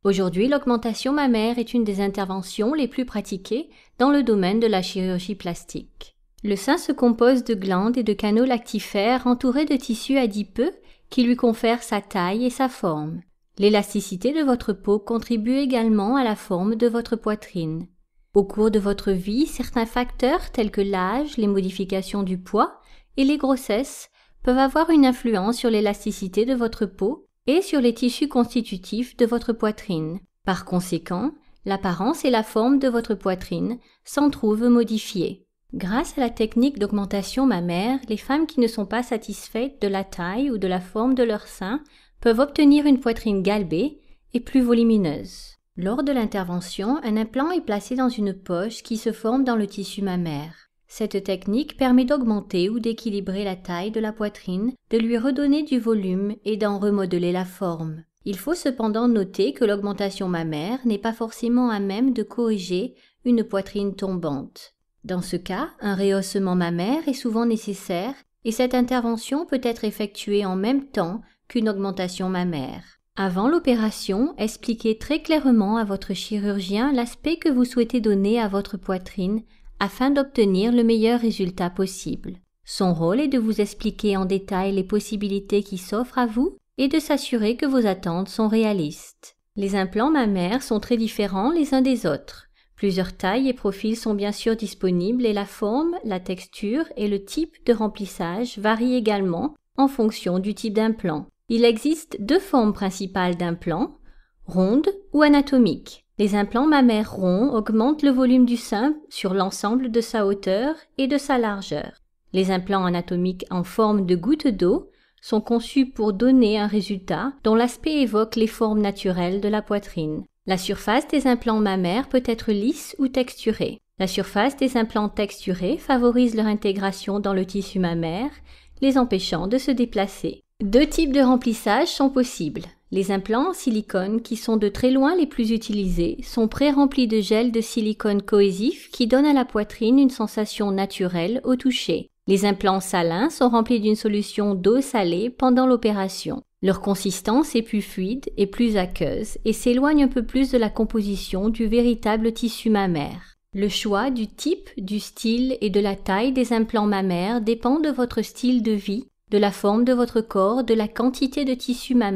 Aujourd'hui, l'augmentation mammaire est une des interventions les plus pratiquées dans le domaine de la chirurgie plastique. Le sein se compose de glandes et de canaux lactifères entourés de tissus adipeux qui lui confèrent sa taille et sa forme. L'élasticité de votre peau contribue également à la forme de votre poitrine. Au cours de votre vie, certains facteurs tels que l'âge, les modifications du poids et les grossesses peuvent avoir une influence sur l'élasticité de votre peau et sur les tissus constitutifs de votre poitrine. Par conséquent, l'apparence et la forme de votre poitrine s'en trouvent modifiées. Grâce à la technique d'augmentation mammaire, les femmes qui ne sont pas satisfaites de la taille ou de la forme de leur sein peuvent obtenir une poitrine galbée et plus volumineuse. Lors de l'intervention, un implant est placé dans une poche qui se forme dans le tissu mammaire. Cette technique permet d'augmenter ou d'équilibrer la taille de la poitrine, de lui redonner du volume et d'en remodeler la forme. Il faut cependant noter que l'augmentation mammaire n'est pas forcément à même de corriger une poitrine tombante. Dans ce cas, un rehaussement mammaire est souvent nécessaire et cette intervention peut être effectuée en même temps qu'une augmentation mammaire. Avant l'opération, expliquez très clairement à votre chirurgien l'aspect que vous souhaitez donner à votre poitrine afin d'obtenir le meilleur résultat possible. Son rôle est de vous expliquer en détail les possibilités qui s'offrent à vous et de s'assurer que vos attentes sont réalistes. Les implants mammaires sont très différents les uns des autres. Plusieurs tailles et profils sont bien sûr disponibles et la forme, la texture et le type de remplissage varient également en fonction du type d'implant. Il existe deux formes principales d'implants, rondes ou anatomiques. Les implants mammaires ronds augmentent le volume du sein sur l'ensemble de sa hauteur et de sa largeur. Les implants anatomiques en forme de goutte d'eau sont conçus pour donner un résultat dont l'aspect évoque les formes naturelles de la poitrine. La surface des implants mammaires peut être lisse ou texturée. La surface des implants texturés favorise leur intégration dans le tissu mammaire, les empêchant de se déplacer. Deux types de remplissage sont possibles. Les implants en silicone, qui sont de très loin les plus utilisés, sont pré-remplis de gel de silicone cohésif qui donne à la poitrine une sensation naturelle au toucher. Les implants salins sont remplis d'une solution d'eau salée pendant l'opération. Leur consistance est plus fluide et plus aqueuse et s'éloigne un peu plus de la composition du véritable tissu mammaire. Le choix du type, du style et de la taille des implants mammaires dépend de votre style de vie, de la forme de votre corps, de la quantité de tissu mammaire